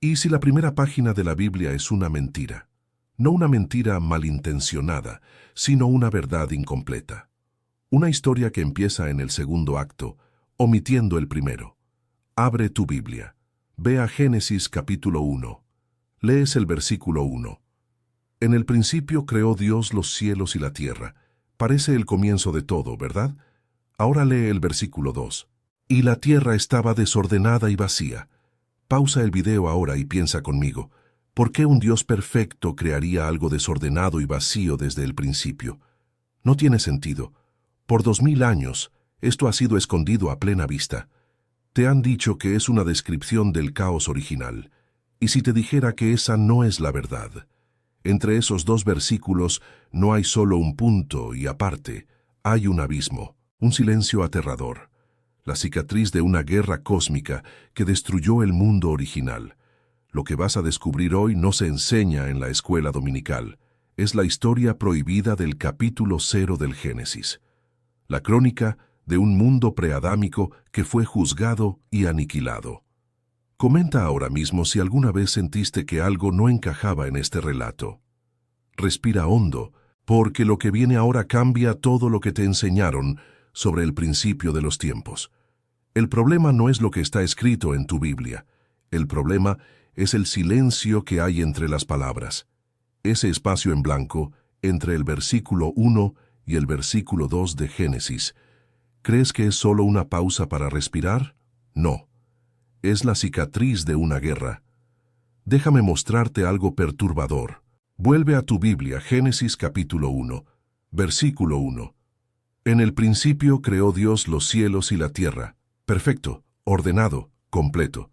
¿Y si la primera página de la Biblia es una mentira? No una mentira malintencionada, sino una verdad incompleta. Una historia que empieza en el segundo acto, omitiendo el primero. Abre tu Biblia. Ve a Génesis capítulo 1. Lees el versículo 1. En el principio creó Dios los cielos y la tierra. Parece el comienzo de todo, ¿verdad? Ahora lee el versículo 2. Y la tierra estaba desordenada y vacía. Pausa el video ahora y piensa conmigo. ¿Por qué un Dios perfecto crearía algo desordenado y vacío desde el principio? No tiene sentido. Por 2000 años, esto ha sido escondido a plena vista. Te han dicho que es una descripción del caos original. ¿Y si te dijera que esa no es la verdad? Entre esos dos versículos no hay solo un punto y aparte, hay un abismo, un silencio aterrador. La cicatriz de una guerra cósmica que destruyó el mundo original. Lo que vas a descubrir hoy no se enseña en la escuela dominical. Es la historia prohibida del capítulo 0 del Génesis. La crónica de un mundo preadámico que fue juzgado y aniquilado. Comenta ahora mismo si alguna vez sentiste que algo no encajaba en este relato. Respira hondo, porque lo que viene ahora cambia todo lo que te enseñaron sobre el principio de los tiempos. El problema no es lo que está escrito en tu Biblia. El problema es el silencio que hay entre las palabras. Ese espacio en blanco entre el versículo 1 y el versículo 2 de Génesis. ¿Crees que es solo una pausa para respirar? No. Es la cicatriz de una guerra. Déjame mostrarte algo perturbador. Vuelve a tu Biblia, Génesis capítulo 1, versículo 1. En el principio creó Dios los cielos y la tierra. Perfecto, ordenado, completo.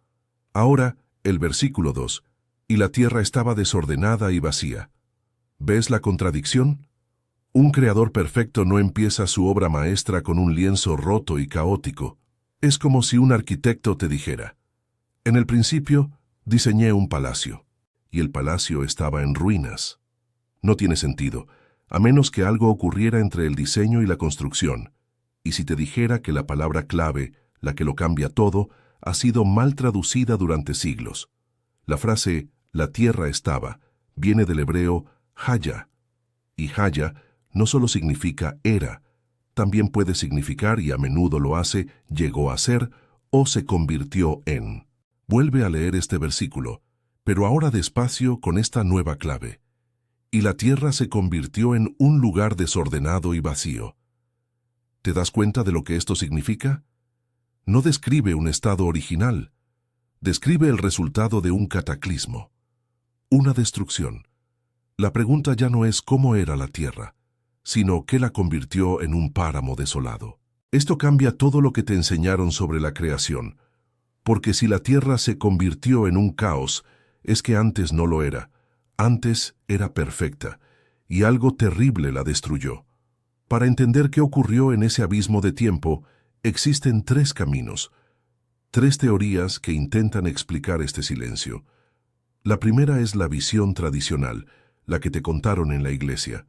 Ahora, el versículo 2. Y la tierra estaba desordenada y vacía. ¿Ves la contradicción? Un creador perfecto no empieza su obra maestra con un lienzo roto y caótico. Es como si un arquitecto te dijera: en el principio diseñé un palacio, y el palacio estaba en ruinas. No tiene sentido, a menos que algo ocurriera entre el diseño y la construcción. Y si te dijera que la palabra clave, la que lo cambia todo, ha sido mal traducida durante siglos. La frase «la tierra estaba» viene del hebreo «haya», y «haya» no solo significa «era», también puede significar, y a menudo lo hace, «llegó a ser» o «se convirtió en». Vuelve a leer este versículo, pero ahora despacio con esta nueva clave. Y la tierra se convirtió en un lugar desordenado y vacío. ¿Te das cuenta de lo que esto significa? No describe un estado original. Describe el resultado de un cataclismo. Una destrucción. La pregunta ya no es cómo era la tierra, sino qué la convirtió en un páramo desolado. Esto cambia todo lo que te enseñaron sobre la creación, porque si la tierra se convirtió en un caos, es que antes no lo era. Antes era perfecta, y algo terrible la destruyó. Para entender qué ocurrió en ese abismo de tiempo, existen 3 caminos, 3 teorías que intentan explicar este silencio. La primera es la visión tradicional, la que te contaron en la iglesia,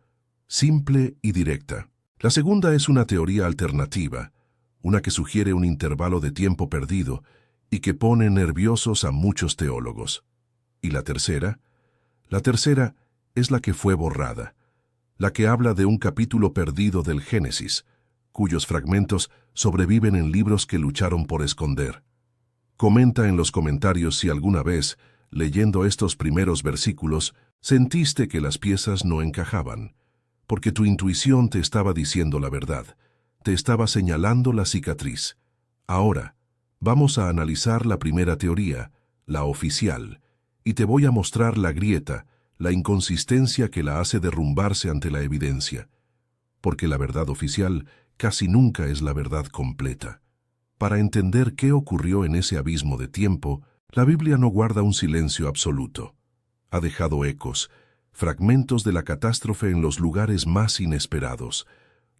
simple y directa. La segunda es una teoría alternativa, una que sugiere un intervalo de tiempo perdido y que pone nerviosos a muchos teólogos. ¿Y la tercera? La tercera es la que fue borrada, la que habla de un capítulo perdido del Génesis, cuyos fragmentos sobreviven en libros que lucharon por esconder. Comenta en los comentarios si alguna vez, leyendo estos primeros versículos, sentiste que las piezas no encajaban, porque tu intuición te estaba diciendo la verdad, te estaba señalando la cicatriz. Ahora, vamos a analizar la primera teoría, la oficial, y te voy a mostrar la grieta, la inconsistencia que la hace derrumbarse ante la evidencia, porque la verdad oficial casi nunca es la verdad completa. Para entender qué ocurrió en ese abismo de tiempo, la Biblia no guarda un silencio absoluto. Ha dejado ecos, fragmentos de la catástrofe en los lugares más inesperados.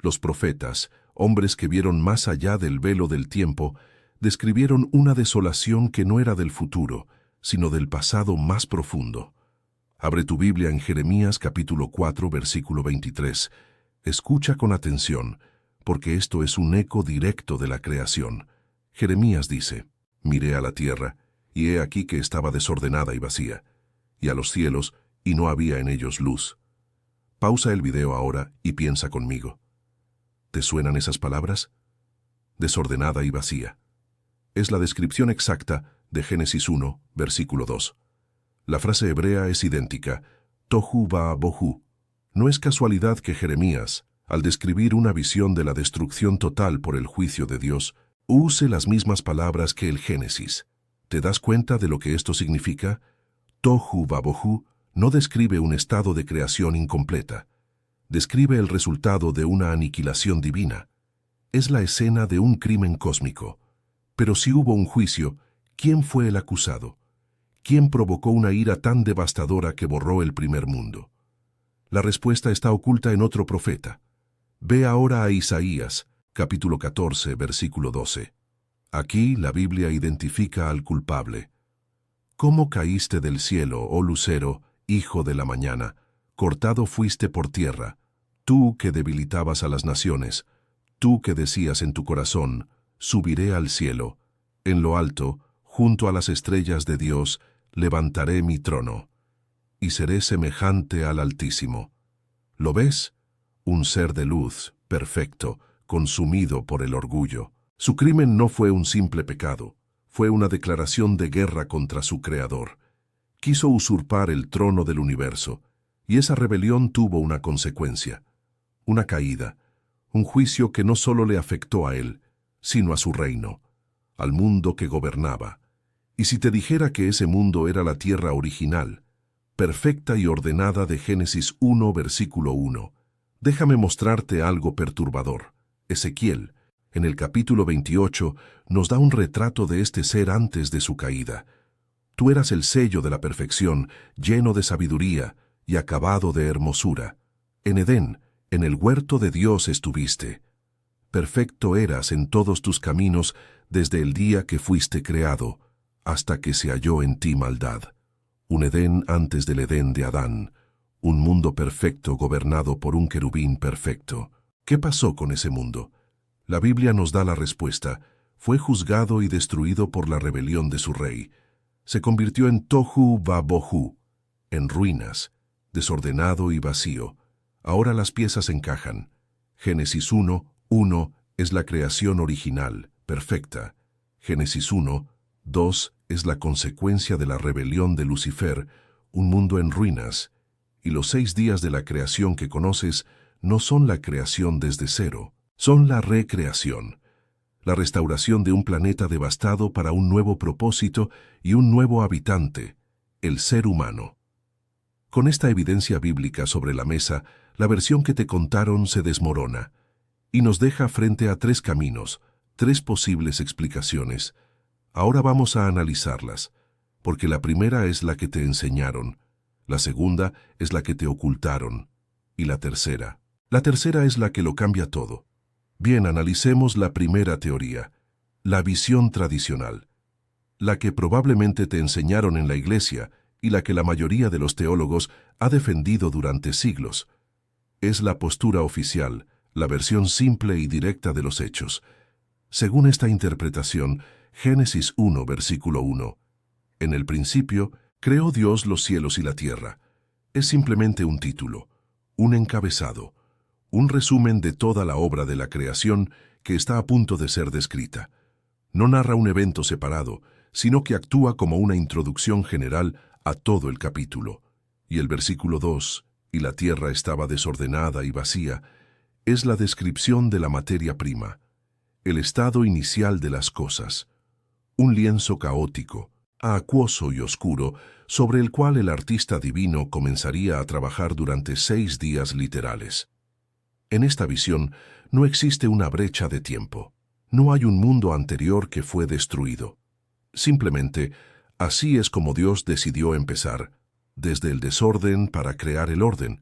Los profetas, hombres que vieron más allá del velo del tiempo, describieron una desolación que no era del futuro, sino del pasado más profundo. Abre tu Biblia en Jeremías capítulo 4, versículo 23. Escucha con atención, porque esto es un eco directo de la creación. Jeremías dice: «Miré a la tierra, y he aquí que estaba desordenada y vacía, y a los cielos, y no había en ellos luz. Pausa el video ahora y piensa conmigo. ¿Te suenan esas palabras? Desordenada y vacía. Es la descripción exacta de Génesis 1, versículo 2. La frase hebrea es idéntica, tohu va bohu. No es casualidad que Jeremías, al describir una visión de la destrucción total por el juicio de Dios, use las mismas palabras que el Génesis. ¿Te das cuenta de lo que esto significa? Tohu va bohu no describe un estado de creación incompleta. Describe el resultado de una aniquilación divina. Es la escena de un crimen cósmico. Pero si hubo un juicio, ¿quién fue el acusado? ¿Quién provocó una ira tan devastadora que borró el primer mundo? La respuesta está oculta en otro profeta. Ve ahora a Isaías, capítulo 14, versículo 12. Aquí la Biblia identifica al culpable. ¿Cómo caíste del cielo, oh lucero, hijo de la mañana? Cortado fuiste por tierra, tú que debilitabas a las naciones, tú que decías en tu corazón, subiré al cielo, en lo alto, junto a las estrellas de Dios, levantaré mi trono, y seré semejante al Altísimo. ¿Lo ves? Un ser de luz, perfecto, consumido por el orgullo. Su crimen no fue un simple pecado, fue una declaración de guerra contra su Creador. Quiso usurpar el trono del universo, y esa rebelión tuvo una consecuencia, una caída, un juicio que no solo le afectó a él, sino a su reino, al mundo que gobernaba. Y si te dijera que ese mundo era la tierra original, perfecta y ordenada de Génesis 1, versículo 1, déjame mostrarte algo perturbador. Ezequiel, en el capítulo 28, nos da un retrato de este ser antes de su caída. Tú eras el sello de la perfección, lleno de sabiduría y acabado de hermosura. En Edén, en el huerto de Dios estuviste. Perfecto eras en todos tus caminos desde el día que fuiste creado, hasta que se halló en ti maldad. Un Edén antes del Edén de Adán, un mundo perfecto gobernado por un querubín perfecto. ¿Qué pasó con ese mundo? La Biblia nos da la respuesta. Fue juzgado y destruido por la rebelión de su rey. Se convirtió en tohu va bohu, en ruinas, desordenado y vacío. Ahora las piezas encajan. Génesis 1, 1 es la creación original, perfecta. Génesis 1, 2 es la consecuencia de la rebelión de Lucifer, un mundo en ruinas. Y los 6 días de la creación que conoces no son la creación desde cero, son la recreación. La restauración de un planeta devastado para un nuevo propósito y un nuevo habitante, el ser humano. Con esta evidencia bíblica sobre la mesa, la versión que te contaron se desmorona y nos deja frente a 3 caminos, 3 posibles explicaciones. Ahora vamos a analizarlas, porque la primera es la que te enseñaron, la segunda es la que te ocultaron, y la tercera es la que lo cambia todo. Bien, analicemos la primera teoría, la visión tradicional, la que probablemente te enseñaron en la iglesia y la que la mayoría de los teólogos ha defendido durante siglos. Es la postura oficial, la versión simple y directa de los hechos. Según esta interpretación, Génesis 1, versículo 1, en el principio creó Dios los cielos y la tierra. Es simplemente un título, un encabezado, un resumen de toda la obra de la creación que está a punto de ser descrita. No narra un evento separado, sino que actúa como una introducción general a todo el capítulo. Y el versículo 2, y la tierra estaba desordenada y vacía, es la descripción de la materia prima, el estado inicial de las cosas. Un lienzo caótico, acuoso y oscuro, sobre el cual el artista divino comenzaría a trabajar durante 6 días literales. En esta visión no existe una brecha de tiempo. No hay un mundo anterior que fue destruido. Simplemente, así es como Dios decidió empezar, desde el desorden para crear el orden.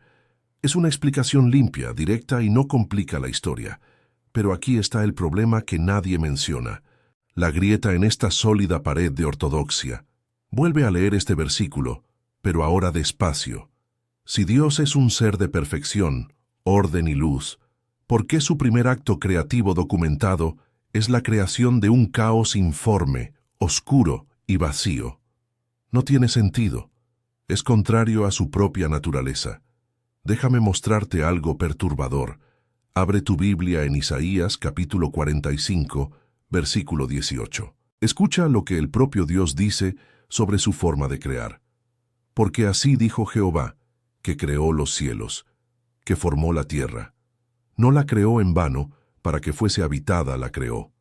Es una explicación limpia, directa y no complica la historia. Pero aquí está el problema que nadie menciona, la grieta en esta sólida pared de ortodoxia. Vuelve a leer este versículo, pero ahora despacio. Si Dios es un ser de perfección, orden y luz, ¿por qué su primer acto creativo documentado es la creación de un caos informe, oscuro y vacío. No tiene sentido. Es contrario a su propia naturaleza. Déjame mostrarte algo perturbador. Abre tu Biblia en Isaías capítulo 45, versículo 18. Escucha lo que el propio Dios dice sobre su forma de crear. Porque así dijo Jehová, que creó los cielos, que formó la tierra. No la creó en vano, para que fuese habitada la creó.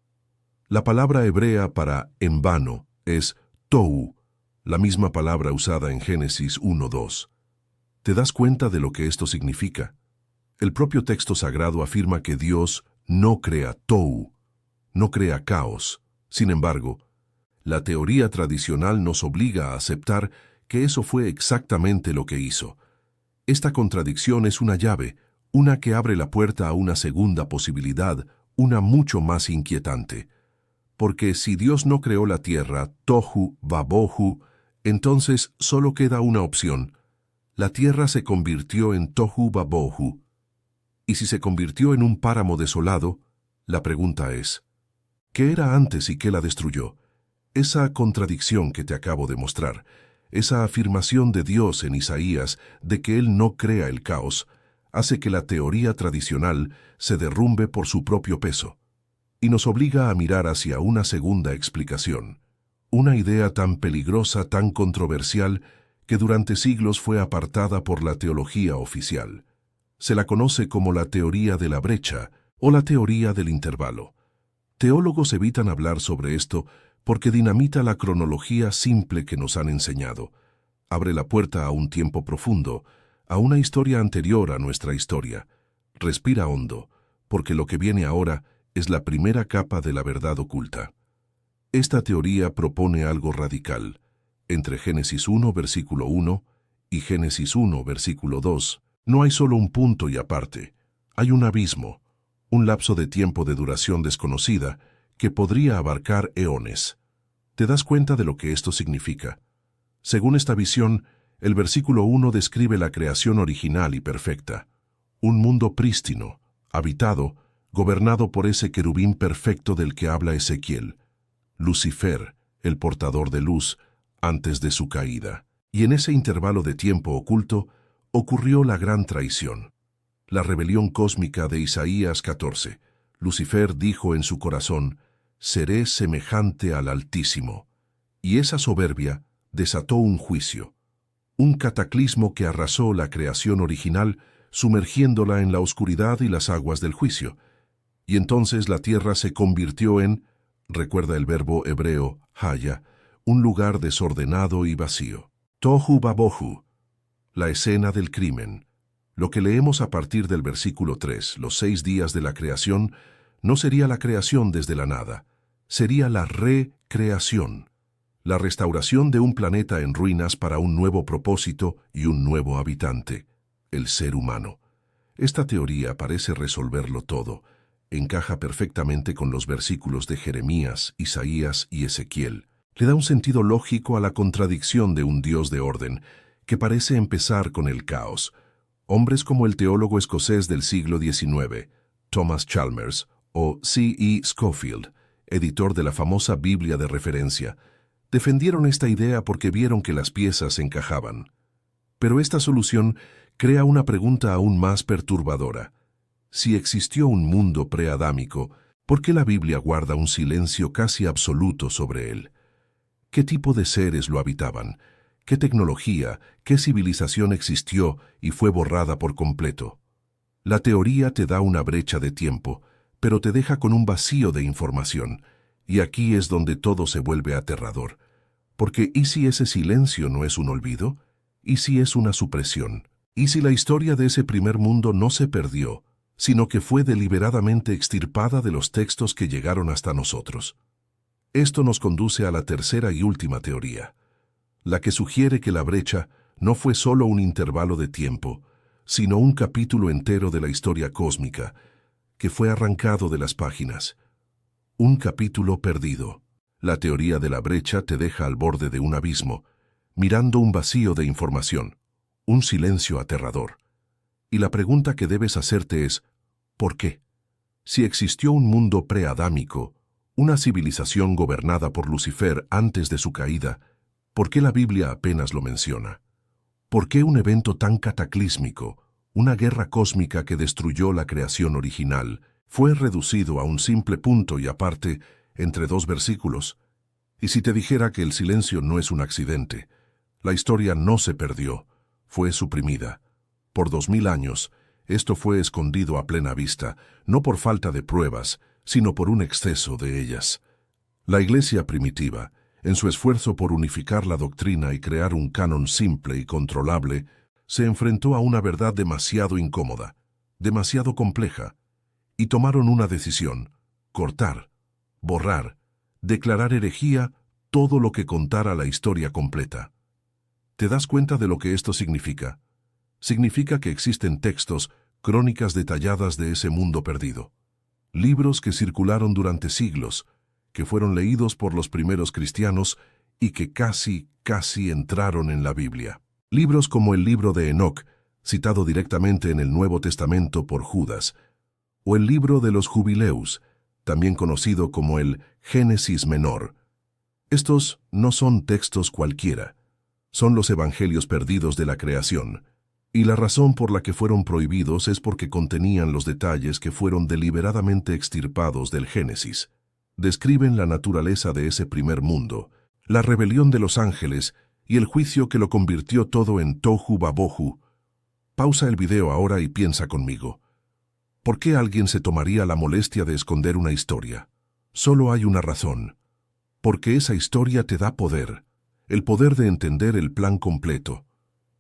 La palabra hebrea para en vano es tohu, la misma palabra usada en Génesis 1:2. ¿Te das cuenta de lo que esto significa? El propio texto sagrado afirma que Dios no crea tohu, no crea caos. Sin embargo, la teoría tradicional nos obliga a aceptar que eso fue exactamente lo que hizo. Esta contradicción es una llave, una que abre la puerta a una segunda posibilidad, una mucho más inquietante. Porque si Dios no creó la tierra, tohu vabohu, entonces solo queda una opción. La tierra se convirtió en tohu vabohu. Y si se convirtió en un páramo desolado, la pregunta es, ¿qué era antes y qué la destruyó? Esa contradicción que te acabo de mostrar, esa afirmación de Dios en Isaías de que Él no crea el caos, hace que la teoría tradicional se derrumbe por su propio peso, y nos obliga a mirar hacia una segunda explicación, una idea tan peligrosa, tan controversial, que durante siglos fue apartada por la teología oficial. Se la conoce como la teoría de la brecha o la teoría del intervalo. Teólogos evitan hablar sobre esto porque dinamita la cronología simple que nos han enseñado. Abre la puerta a un tiempo profundo, a una historia anterior a nuestra historia. Respira hondo, porque lo que viene ahora es la primera capa de la verdad oculta. Esta teoría propone algo radical. Entre Génesis 1, versículo 1 y Génesis 1, versículo 2, no hay solo un punto y aparte. Hay un abismo, un lapso de tiempo de duración desconocida que podría abarcar eones. ¿Te das cuenta de lo que esto significa? Según esta visión, el versículo 1 describe la creación original y perfecta. Un mundo prístino, habitado, gobernado por ese querubín perfecto del que habla Ezequiel. Lucifer, el portador de luz, antes de su caída. Y en ese intervalo de tiempo oculto, ocurrió la gran traición. La rebelión cósmica de Isaías 14. Lucifer dijo en su corazón, «Seré semejante al Altísimo». Y esa soberbia desató un juicio, un cataclismo que arrasó la creación original, sumergiéndola en la oscuridad y las aguas del juicio. Y entonces la tierra se convirtió en, recuerda el verbo hebreo, haya, un lugar desordenado y vacío. Tohu vabohu, la escena del crimen. Lo que leemos a partir del versículo 3, los 6 días de la creación, no sería la creación desde la nada, sería la recreación, la restauración de un planeta en ruinas para un nuevo propósito y un nuevo habitante, el ser humano. Esta teoría parece resolverlo todo, encaja perfectamente con los versículos de Jeremías, Isaías y Ezequiel. Le da un sentido lógico a la contradicción de un Dios de orden, que parece empezar con el caos. Hombres como el teólogo escocés del siglo XIX, Thomas Chalmers, o C.E. Scofield, editor de la famosa Biblia de referencia, defendieron esta idea porque vieron que las piezas encajaban. Pero esta solución crea una pregunta aún más perturbadora. Si existió un mundo preadámico, ¿por qué la Biblia guarda un silencio casi absoluto sobre él? ¿Qué tipo de seres lo habitaban? ¿Qué tecnología, qué civilización existió y fue borrada por completo? La teoría te da una brecha de tiempo, pero te deja con un vacío de información, y aquí es donde todo se vuelve aterrador. Porque ¿y si ese silencio no es un olvido? ¿Y si es una supresión? ¿Y si la historia de ese primer mundo no se perdió, sino que fue deliberadamente extirpada de los textos que llegaron hasta nosotros? Esto nos conduce a la tercera y última teoría, la que sugiere que la brecha no fue solo un intervalo de tiempo, sino un capítulo entero de la historia cósmica, que fue arrancado de las páginas. Un capítulo perdido. La teoría de la brecha te deja al borde de un abismo, mirando un vacío de información, un silencio aterrador. Y la pregunta que debes hacerte es, ¿por qué? Si existió un mundo preadámico, una civilización gobernada por Lucifer antes de su caída, ¿por qué la Biblia apenas lo menciona? ¿Por qué un evento tan cataclísmico, una guerra cósmica que destruyó la creación original, fue reducido a un simple punto y aparte entre 2 versículos? Y si te dijera que el silencio no es un accidente, la historia no se perdió, fue suprimida. Por 2000 años, esto fue escondido a plena vista, no por falta de pruebas, sino por un exceso de ellas. La Iglesia primitiva, en su esfuerzo por unificar la doctrina y crear un canon simple y controlable, se enfrentó a una verdad demasiado incómoda, demasiado compleja, y tomaron una decisión: cortar, borrar, declarar herejía todo lo que contara la historia completa. ¿Te das cuenta de lo que esto significa? Significa que existen textos, crónicas detalladas de ese mundo perdido. Libros que circularon durante siglos, que fueron leídos por los primeros cristianos y que casi entraron en la Biblia. Libros como el libro de Enoc, citado directamente en el Nuevo Testamento por Judas, o el libro de los Jubileus, también conocido como el Génesis Menor. Estos no son textos cualquiera, son los evangelios perdidos de la creación, y la razón por la que fueron prohibidos es porque contenían los detalles que fueron deliberadamente extirpados del Génesis. Describen la naturaleza de ese primer mundo, la rebelión de los ángeles y el juicio que lo convirtió todo en tohu babohu. Pausa el video ahora y piensa conmigo. ¿Por qué alguien se tomaría la molestia de esconder una historia? Solo hay una razón. Porque esa historia te da poder, el poder de entender el plan completo,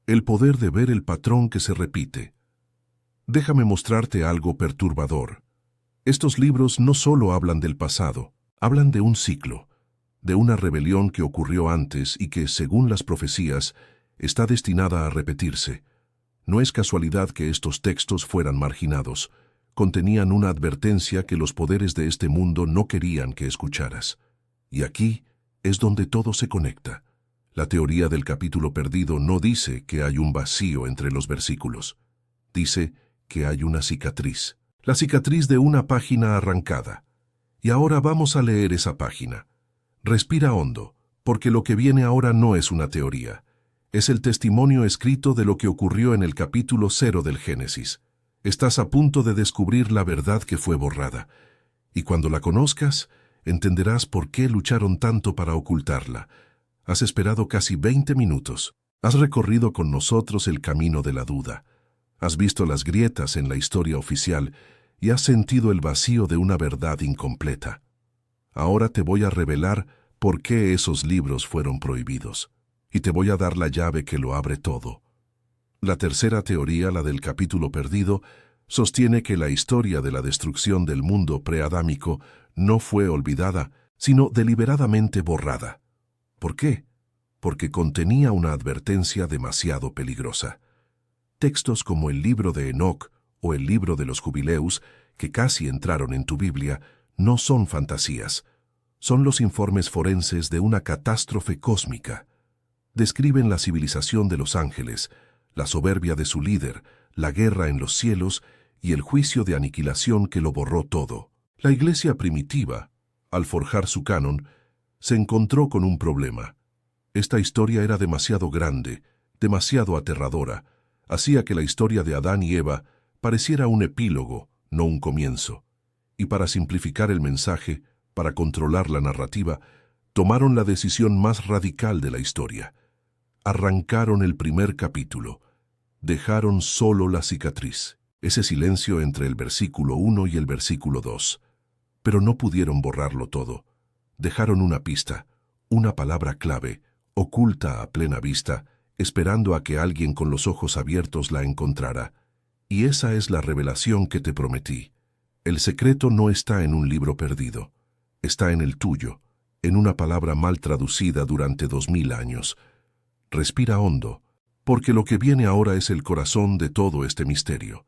el poder de ver el patrón que se repite. Déjame mostrarte algo perturbador. Estos libros no solo hablan del pasado, hablan de un ciclo, de una rebelión que ocurrió antes y que, según las profecías, está destinada a repetirse. No es casualidad que estos textos fueran marginados. Contenían una advertencia que los poderes de este mundo no querían que escucharas. Y aquí es donde todo se conecta. La teoría del capítulo perdido no dice que hay un vacío entre los versículos. Dice que hay una cicatriz. La cicatriz de una página arrancada. Y ahora vamos a leer esa página. Respira hondo, porque lo que viene ahora no es una teoría. Es el testimonio escrito de lo que ocurrió en el capítulo 0 del Génesis. Estás a punto de descubrir la verdad que fue borrada. Y cuando la conozcas, entenderás por qué lucharon tanto para ocultarla. Has esperado casi 20 minutos. Has recorrido con nosotros el camino de la duda. Has visto las grietas en la historia oficial y has sentido el vacío de una verdad incompleta. Ahora te voy a revelar por qué esos libros fueron prohibidos. Y te voy a dar la llave que lo abre todo. La tercera teoría, la del capítulo perdido, sostiene que la historia de la destrucción del mundo preadámico no fue olvidada, sino deliberadamente borrada. ¿Por qué? Porque contenía una advertencia demasiado peligrosa. Textos como el libro de Enoc o el libro de los Jubileus, que casi entraron en tu Biblia, no son fantasías. Son los informes forenses de una catástrofe cósmica. Describen la civilización de los ángeles, la soberbia de su líder, la guerra en los cielos y el juicio de aniquilación que lo borró todo. La Iglesia primitiva, al forjar su canon, se encontró con un problema. Esta historia era demasiado grande, demasiado aterradora, hacía que la historia de Adán y Eva pareciera un epílogo, no un comienzo. Y para simplificar el mensaje, para controlar la narrativa, tomaron la decisión más radical de la historia. Arrancaron el primer capítulo. Dejaron solo la cicatriz, ese silencio entre el versículo 1 y el versículo 2. Pero no pudieron borrarlo todo. Dejaron una pista, una palabra clave, oculta a plena vista, esperando a que alguien con los ojos abiertos la encontrara. Y esa es la revelación que te prometí. El secreto no está en un libro perdido. Está en el tuyo, en una palabra mal traducida durante 2000 años. Respira hondo, porque lo que viene ahora es el corazón de todo este misterio.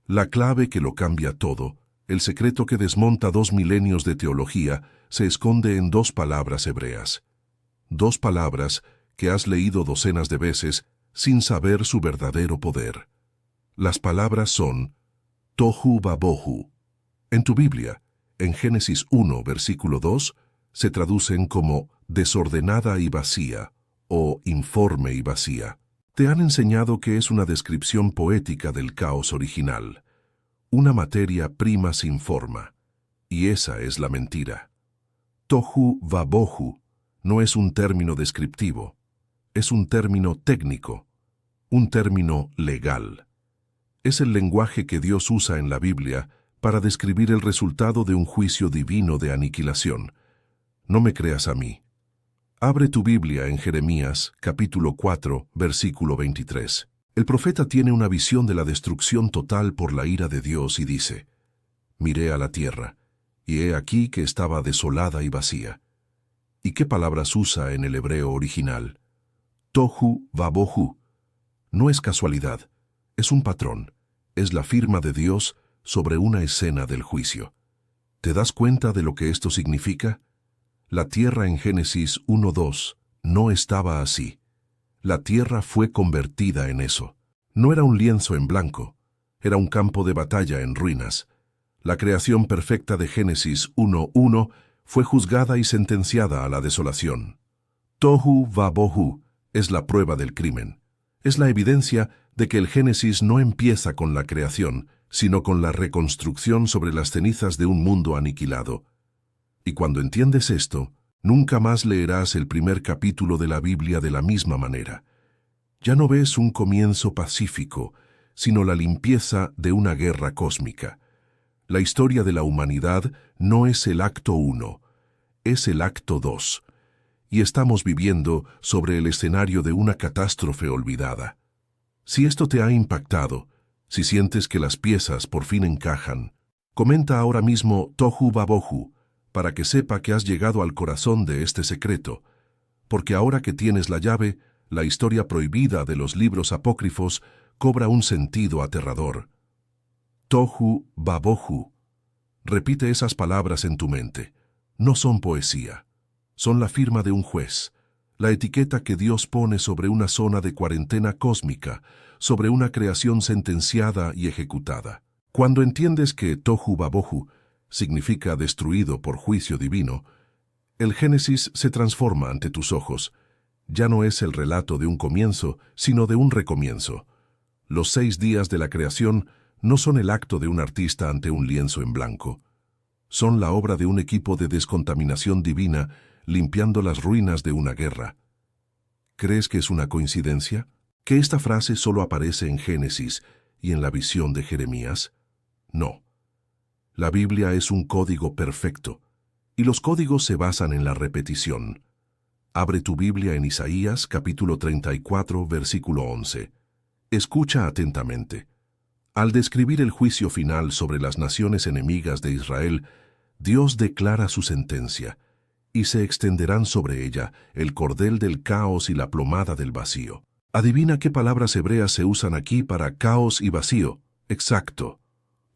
La clave que lo cambia todo, el secreto que desmonta 2 milenios de teología, se esconde en 2 palabras hebreas. 2 palabras que has leído docenas de veces sin saber su verdadero poder. Las palabras son tohu babohu. En tu Biblia, en Génesis 1, versículo 2, se traducen como desordenada y vacía o informe y vacía. Te han enseñado que es una descripción poética del caos original, una materia prima sin forma, y esa es la mentira. Tohu vabohu no es un término descriptivo, es un término técnico, un término legal. Es el lenguaje que Dios usa en la Biblia para describir el resultado de un juicio divino de aniquilación. No me creas a mí. Abre tu Biblia en Jeremías, capítulo 4, versículo 23. El profeta tiene una visión de la destrucción total por la ira de Dios y dice: Miré a la tierra, y he aquí que estaba desolada y vacía. ¿Y qué palabras usa en el hebreo original? Tohu vabohu. No es casualidad, es un patrón, es la firma de Dios sobre una escena del juicio. ¿Te das cuenta de lo que esto significa? La tierra en Génesis 1:2 no estaba así. La tierra fue convertida en eso. No era un lienzo en blanco, era un campo de batalla en ruinas. La creación perfecta de Génesis 1:1 fue juzgada y sentenciada a la desolación. Tohu vabohu es la prueba del crimen. Es la evidencia de que el Génesis no empieza con la creación, sino con la reconstrucción sobre las cenizas de un mundo aniquilado. Y cuando entiendes esto, nunca más leerás el primer capítulo de la Biblia de la misma manera. Ya no ves un comienzo pacífico, sino la limpieza de una guerra cósmica. La historia de la humanidad no es el acto 1, es el acto 2. Y estamos viviendo sobre el escenario de una catástrofe olvidada. Si esto te ha impactado, si sientes que las piezas por fin encajan, comenta ahora mismo Tohu vabohu, para que sepa que has llegado al corazón de este secreto, porque ahora que tienes la llave, la historia prohibida de los libros apócrifos cobra un sentido aterrador. Tohu vabohu. Repite esas palabras en tu mente. No son poesía. Son la firma de un juez, la etiqueta que Dios pone sobre una zona de cuarentena cósmica, sobre una creación sentenciada y ejecutada. Cuando entiendes que Tohu vabohu significa destruido por juicio divino, el Génesis se transforma ante tus ojos. Ya no es el relato de un comienzo, sino de un recomienzo. Los 6 días de la creación no son el acto de un artista ante un lienzo en blanco. Son la obra de un equipo de descontaminación divina limpiando las ruinas de una guerra. ¿Crees que es una coincidencia? ¿Que esta frase solo aparece en Génesis y en la visión de Jeremías? No. La Biblia es un código perfecto, y los códigos se basan en la repetición. Abre tu Biblia en Isaías, capítulo 34, versículo 11. Escucha atentamente. Al describir el juicio final sobre las naciones enemigas de Israel, Dios declara su sentencia, y se extenderán sobre ella el cordel del caos y la plomada del vacío. Adivina qué palabras hebreas se usan aquí para caos y vacío. Exacto.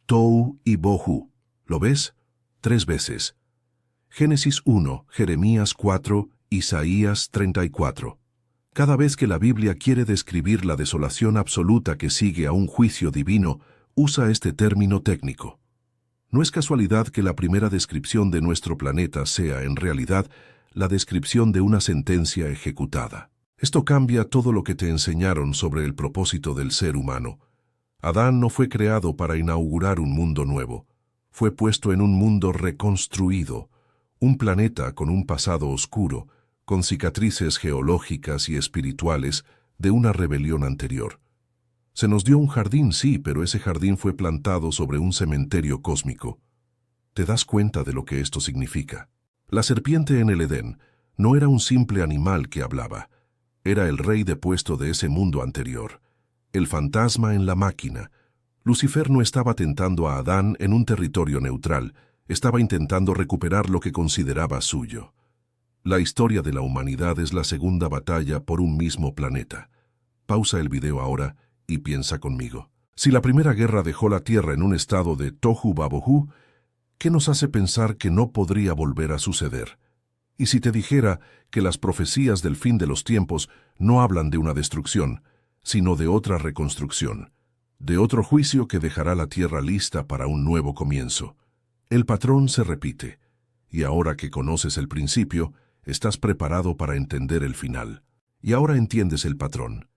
Tohu y bohu. ¿Lo ves? 3 veces. Génesis 1, Jeremías 4, Isaías 34. Cada vez que la Biblia quiere describir la desolación absoluta que sigue a un juicio divino, usa este término técnico. No es casualidad que la primera descripción de nuestro planeta sea, en realidad, la descripción de una sentencia ejecutada. Esto cambia todo lo que te enseñaron sobre el propósito del ser humano. Adán no fue creado para inaugurar un mundo nuevo. Fue puesto en un mundo reconstruido, un planeta con un pasado oscuro, con cicatrices geológicas y espirituales de una rebelión anterior. Se nos dio un jardín, sí, pero ese jardín fue plantado sobre un cementerio cósmico. ¿Te das cuenta de lo que esto significa? La serpiente en el Edén no era un simple animal que hablaba. Era el rey depuesto de ese mundo anterior. El fantasma en la máquina. Lucifer no estaba tentando a Adán en un territorio neutral. Estaba intentando recuperar lo que consideraba suyo. La historia de la humanidad es la segunda batalla por un mismo planeta. Pausa el video ahora y piensa conmigo. Si la primera guerra dejó la Tierra en un estado de tohu vabohu, ¿qué nos hace pensar que no podría volver a suceder? Y si te dijera que las profecías del fin de los tiempos no hablan de una destrucción, sino de otra reconstrucción, de otro juicio que dejará la Tierra lista para un nuevo comienzo. El patrón se repite, y ahora que conoces el principio, estás preparado para entender el final. Y ahora entiendes el patrón.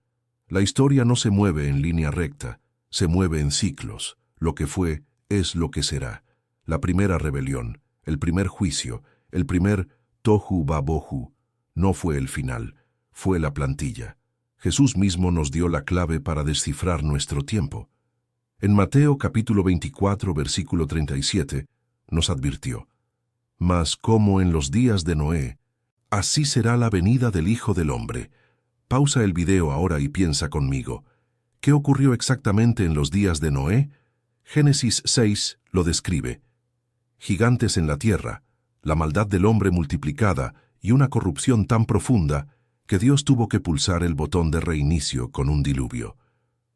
La historia no se mueve en línea recta, se mueve en ciclos. Lo que fue es lo que será. La primera rebelión, el primer juicio, el primer tohu babohu, no fue el final, fue la plantilla. Jesús mismo nos dio la clave para descifrar nuestro tiempo. En Mateo capítulo 24, versículo 37, nos advirtió: «Mas como en los días de Noé, así será la venida del Hijo del Hombre». Pausa el video ahora y piensa conmigo. ¿Qué ocurrió exactamente en los días de Noé? Génesis 6 lo describe. Gigantes en la tierra, la maldad del hombre multiplicada y una corrupción tan profunda que Dios tuvo que pulsar el botón de reinicio con un diluvio.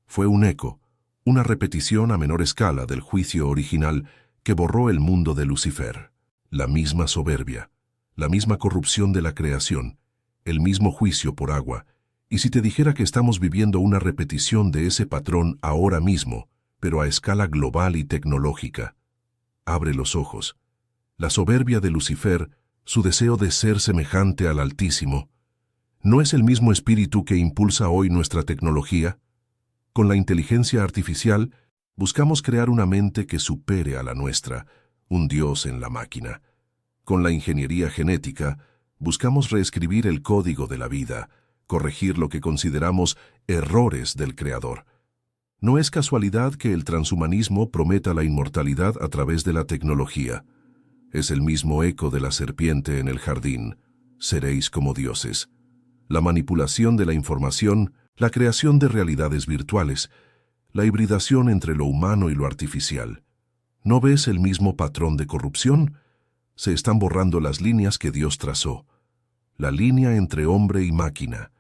Fue un eco, una repetición a menor escala del juicio original que borró el mundo de Lucifer. La misma soberbia, la misma corrupción de la creación, el mismo juicio por agua. Y si te dijera que estamos viviendo una repetición de ese patrón ahora mismo, pero a escala global y tecnológica, abre los ojos. La soberbia de Lucifer, su deseo de ser semejante al Altísimo, ¿no es el mismo espíritu que impulsa hoy nuestra tecnología? Con la inteligencia artificial, buscamos crear una mente que supere a la nuestra, un Dios en la máquina. Con la ingeniería genética, buscamos reescribir el código de la vida, corregir lo que consideramos errores del Creador. No es casualidad que el transhumanismo prometa la inmortalidad a través de la tecnología. Es el mismo eco de la serpiente en el jardín: seréis como dioses. La manipulación de la información, la creación de realidades virtuales, la hibridación entre lo humano y lo artificial. ¿No ves el mismo patrón de corrupción? Se están borrando las líneas que Dios trazó. La línea entre hombre y máquina,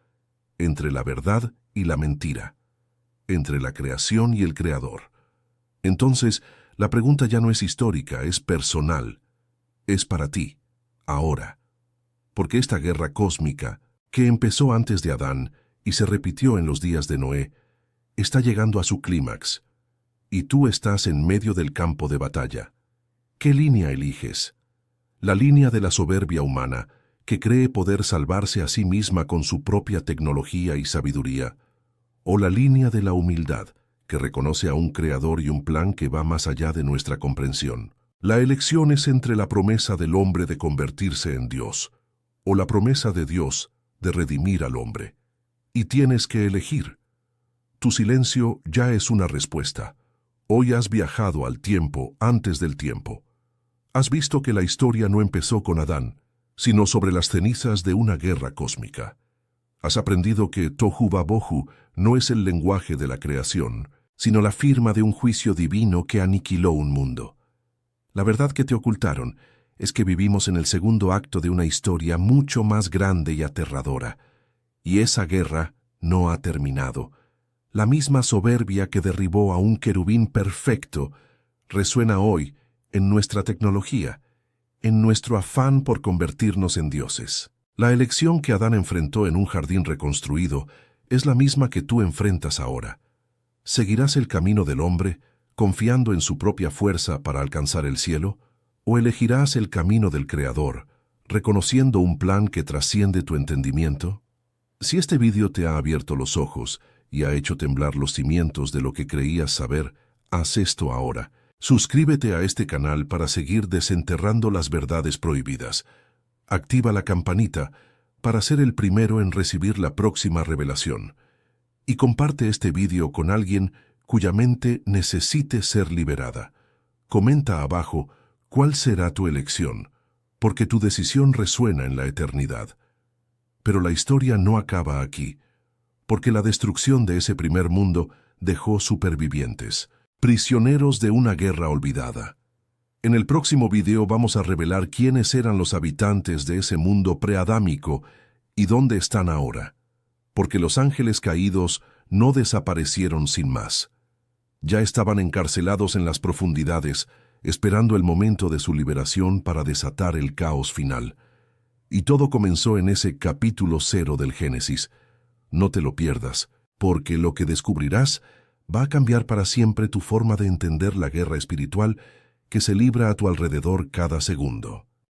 entre la verdad y la mentira, entre la creación y el Creador. Entonces, la pregunta ya no es histórica, es personal. Es para ti, ahora. Porque esta guerra cósmica, que empezó antes de Adán y se repitió en los días de Noé, está llegando a su clímax, y tú estás en medio del campo de batalla. ¿Qué línea eliges? ¿La línea de la soberbia humana, que cree poder salvarse a sí misma con su propia tecnología y sabiduría? ¿O la línea de la humildad, que reconoce a un creador y un plan que va más allá de nuestra comprensión? La elección es entre la promesa del hombre de convertirse en Dios, o la promesa de Dios de redimir al hombre. Y tienes que elegir. Tu silencio ya es una respuesta. Hoy has viajado al tiempo antes del tiempo. Has visto que la historia no empezó con Adán, sino sobre las cenizas de una guerra cósmica. Has aprendido que Tohu Babohu no es el lenguaje de la creación, sino la firma de un juicio divino que aniquiló un mundo. La verdad que te ocultaron es que vivimos en el segundo acto de una historia mucho más grande y aterradora. Y esa guerra no ha terminado. La misma soberbia que derribó a un querubín perfecto resuena hoy en nuestra tecnología, en nuestro afán por convertirnos en dioses. La elección que Adán enfrentó en un jardín reconstruido es la misma que tú enfrentas ahora. ¿Seguirás el camino del hombre, confiando en su propia fuerza para alcanzar el cielo? ¿O elegirás el camino del Creador, reconociendo un plan que trasciende tu entendimiento? Si este vídeo te ha abierto los ojos y ha hecho temblar los cimientos de lo que creías saber, haz esto ahora. Suscríbete a este canal para seguir desenterrando las verdades prohibidas. Activa la campanita para ser el primero en recibir la próxima revelación. Y comparte este vídeo con alguien cuya mente necesite ser liberada. Comenta abajo cuál será tu elección, porque tu decisión resuena en la eternidad. Pero la historia no acaba aquí, porque la destrucción de ese primer mundo dejó supervivientes, prisioneros de una guerra olvidada. En el próximo video vamos a revelar quiénes eran los habitantes de ese mundo preadámico y dónde están ahora, porque los ángeles caídos no desaparecieron sin más. Ya estaban encarcelados en las profundidades, esperando el momento de su liberación para desatar el caos final. Y todo comenzó en ese capítulo 0 del Génesis. No te lo pierdas, porque lo que descubrirás va a cambiar para siempre tu forma de entender la guerra espiritual que se libra a tu alrededor cada segundo.